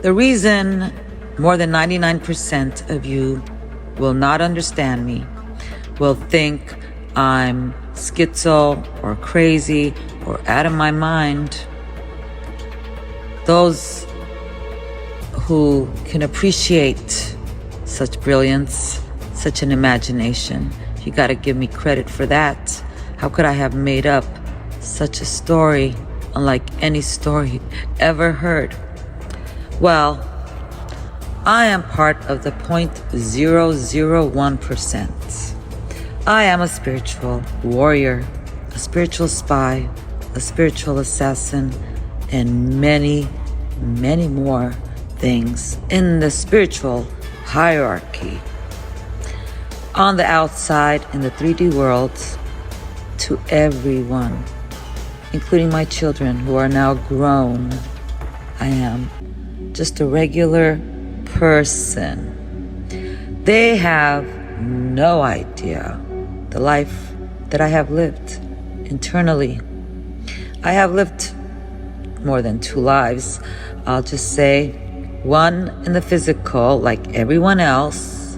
The reason more than 99% of you will not understand me, will think I'm schizo or crazy or out of my mind, those who can appreciate such brilliance, such an imagination, you got to give me credit for that. How could I have made up such a story unlike any story ever heard? Well, I am part of the 0.001%. I am a spiritual warrior, a spiritual spy, a spiritual assassin, and many, many more things in the spiritual hierarchy. On the outside, in the 3D world, to everyone, including my children who are now grown, I am just a regular person. They have no idea the life that I have lived internally. I have lived more than 2 lives. I'll just say one in the physical, like everyone else,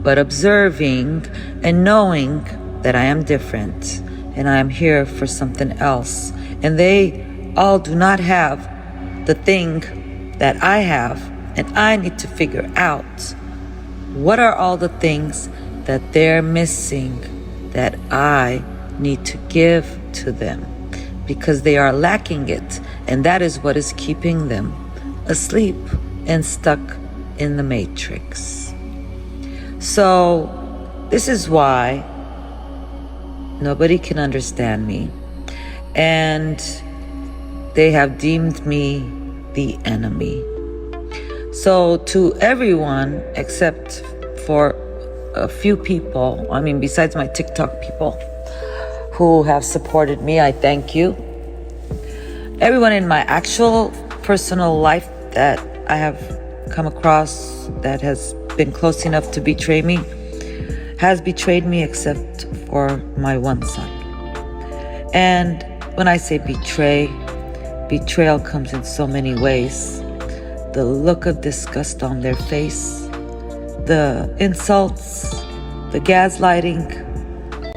but observing and knowing that I am different and I am here for something else. And they all do not have the thing that I have, and I need to figure out what are all the things that they're missing that I need to give to them, because they are lacking it, and that is what is keeping them asleep and stuck in the matrix. So this is why nobody can understand me, and they have deemed me the enemy. So to everyone except for a few people, I mean besides my TikTok people who have supported me, I thank you. Everyone in my actual personal life that I have come across that has been close enough to betray me has betrayed me, except for my one son. And when I say betrayal comes in so many ways. The look of disgust on their face, the insults, the gaslighting,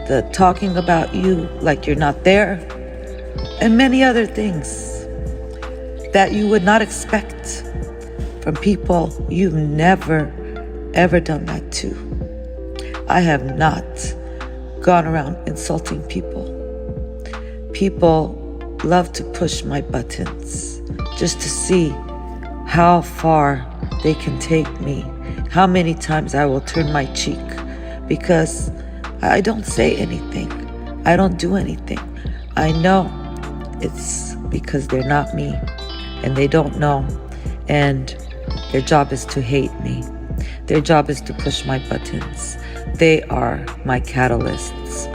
the talking about you like you're not there, and many other things that you would not expect from people you've never, ever done that to. I have not gone around insulting people. People love to push my buttons just to see how far they can take me, how many times I will turn my cheek, because I don't say anything. I don't do anything. I know it's because they're not me, and they don't know, and their job is to hate me. Their job is to push my buttons. They are my catalysts,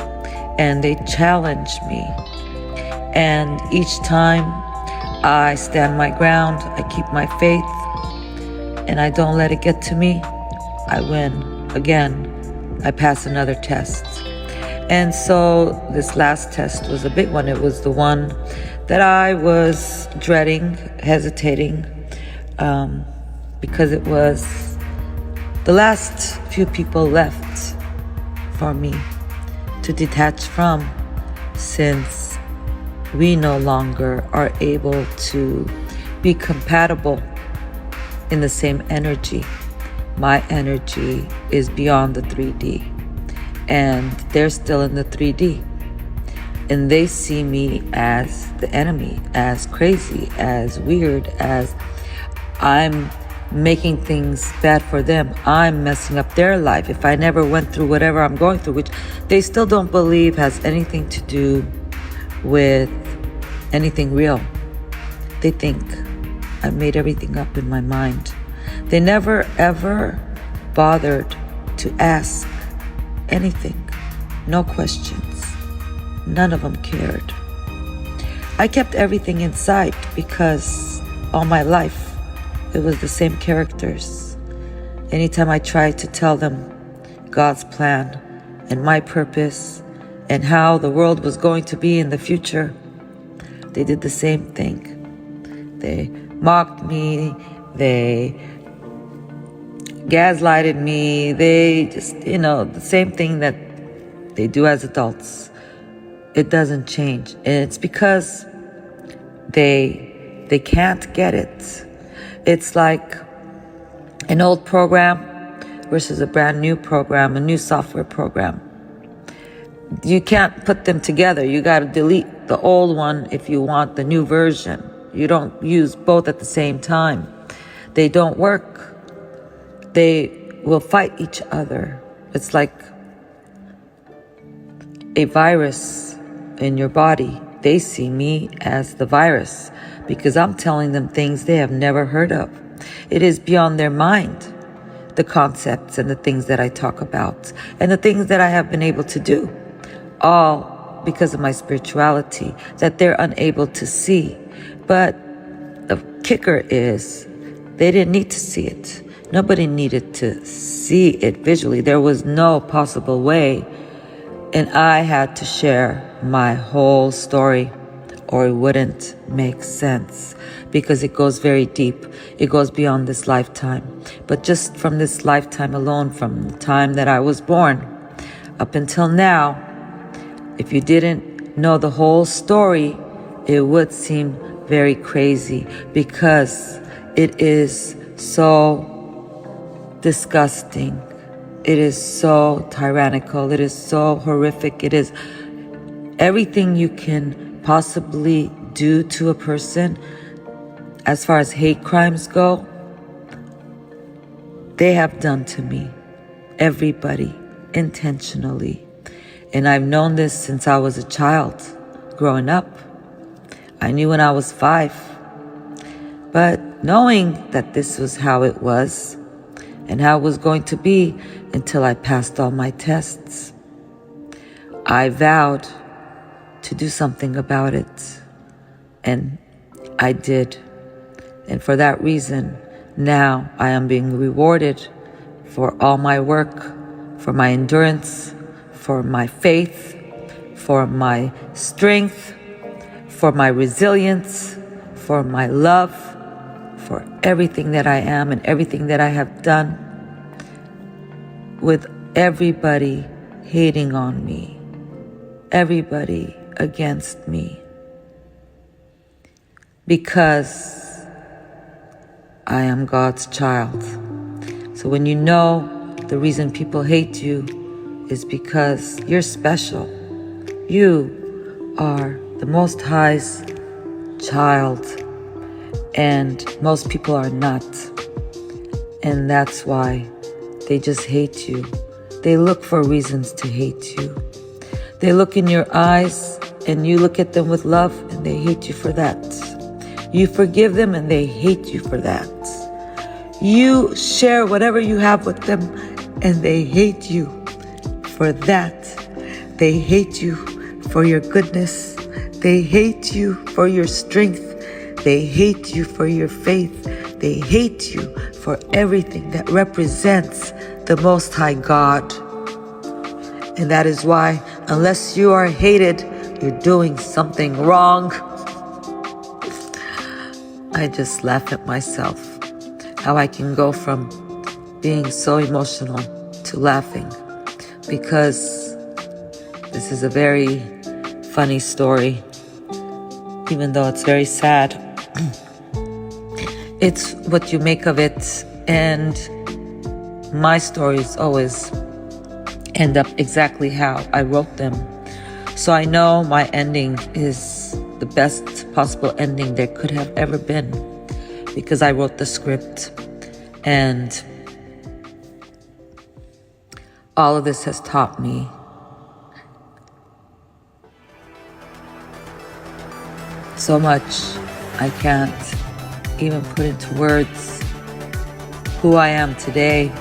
and they challenge me. And each time I stand my ground, I keep my faith, and I don't let it get to me, I win again. I pass another test. And so this last test was a big one. It was the one that I was dreading, hesitating, because it was the last few people left for me to detach from, since we no longer are able to be compatible in the same energy. My energy is beyond the 3D, and they're still in the 3D. And they see me as the enemy, as crazy, as weird, as I'm making things bad for them. I'm messing up their life. If I never went through whatever I'm going through, which they still don't believe has anything to do with anything real. They think I made everything up in my mind. They never ever bothered to ask anything. No questions. None of them cared. I kept everything inside because all my life it was the same characters. Anytime I tried to tell them God's plan and my purpose and how the world was going to be in the future, they did the same thing. They mocked me, They gaslighted me. They just, the same thing that they do as adults. It doesn't change. And it's because they can't get it. It's like an old program versus a brand new program, a new software program. You can't put them together. You got to delete the old one if you want the new version. You don't use both at the same time. They don't work. They will fight each other. It's like a virus in your body. They see me as the virus because I'm telling them things they have never heard of. It is beyond their mind, the concepts and the things that I talk about and the things that I have been able to do, all because of my spirituality that they're unable to see. But the kicker is they didn't need to see it. Nobody needed to see it visually. There was no possible way. And I had to share my whole story or it wouldn't make sense because it goes very deep. It goes beyond this lifetime. But just from this lifetime alone, from the time that I was born up until now, if you didn't know the whole story, it would seem very crazy because it is so disgusting. It is so tyrannical. It is so horrific. It is everything you can possibly do to a person as far as hate crimes go. They have done to me. Everybody, intentionally. And I've known this since I was a child, growing up. I knew when I was 5. But knowing that this was how it was and how it was going to be until I passed all my tests, I vowed to do something about it. And I did. And for that reason, now I am being rewarded for all my work, for my endurance, for my faith, for my strength, for my resilience, for my love, for everything that I am and everything that I have done, with everybody hating on me, everybody against me, because I am God's child. So when you know the reason people hate you is because you're special. You are the Most High's child, and most people are not. And that's why they just hate you. They look for reasons to hate you. They look in your eyes and you look at them with love and they hate you for that. You forgive them and they hate you for that. You share whatever you have with them and they hate you for that. They hate you for your goodness. They hate you for your strength. They hate you for your faith. They hate you for everything that represents the Most High God. And that is why, unless you are hated, you're doing something wrong. I just laugh at myself, how I can go from being so emotional to laughing, because this is a very funny story, even though it's very sad. It's what you make of it, and my stories always end up exactly how I wrote them. So I know my ending is the best possible ending there could have ever been, because I wrote the script, and all of this has taught me so much. I can't even put into words who I am today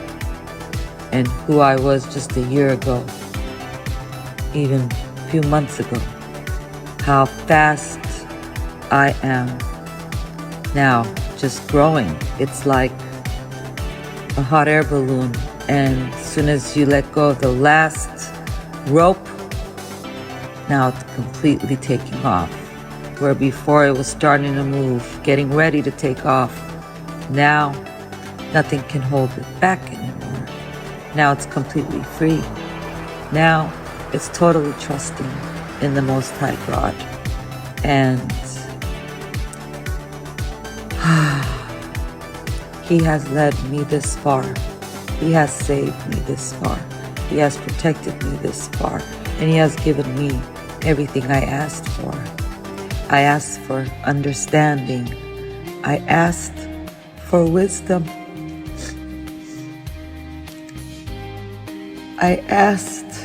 and who I was just a year ago, even a few months ago. How fast I am now, just growing. It's like a hot air balloon, and as soon as you let go of the last rope, now it's completely taking off. Where before it was starting to move, getting ready to take off, Now, nothing can hold it back anymore. Now it's completely free. Now, it's totally trusting in the Most High God. And He has led me this far. He has saved me this far. He has protected me this far. And He has given me everything I asked for. I asked for understanding. I asked for wisdom. I asked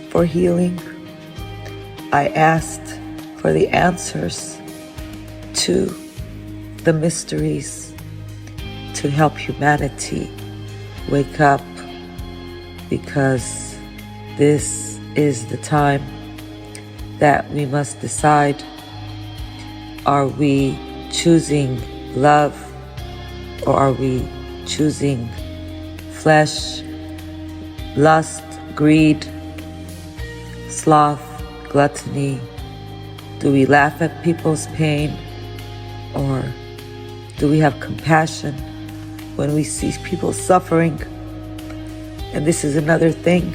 for healing. I asked for the answers to the mysteries, to help humanity wake up, because this is the time that we must decide, are we choosing love or are we choosing flesh, lust, greed, sloth, gluttony? Do we laugh at people's pain, or do we have compassion when we see people suffering? And this is another thing.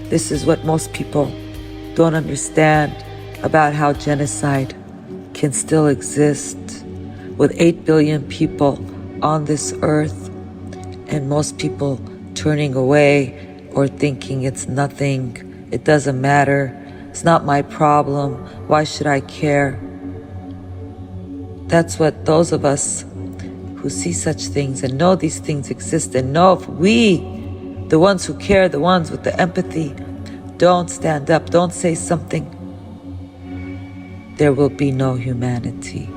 This is what most people don't understand about how genocide can still exist with 8 billion people on this earth, and most people turning away or thinking it's nothing, it doesn't matter, it's not my problem, why should I care? That's what those of us who see such things and know these things exist, and know if we, the ones who care, the ones with the empathy, don't stand up, don't say something, there will be no humanity.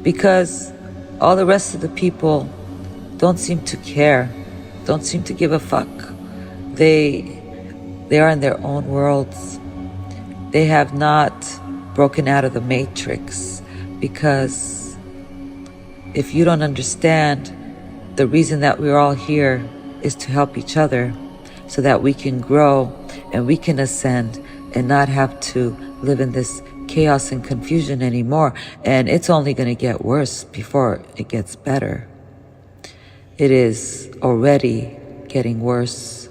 Because all the rest of the people don't seem to care, don't seem to give a fuck. They are in their own worlds. They have not broken out of the matrix, because if you don't understand, the reason that we're all here is to help each other so that we can grow and we can ascend and not have to live in this chaos and confusion anymore. And it's only going to get worse before it gets better. It is already getting worse.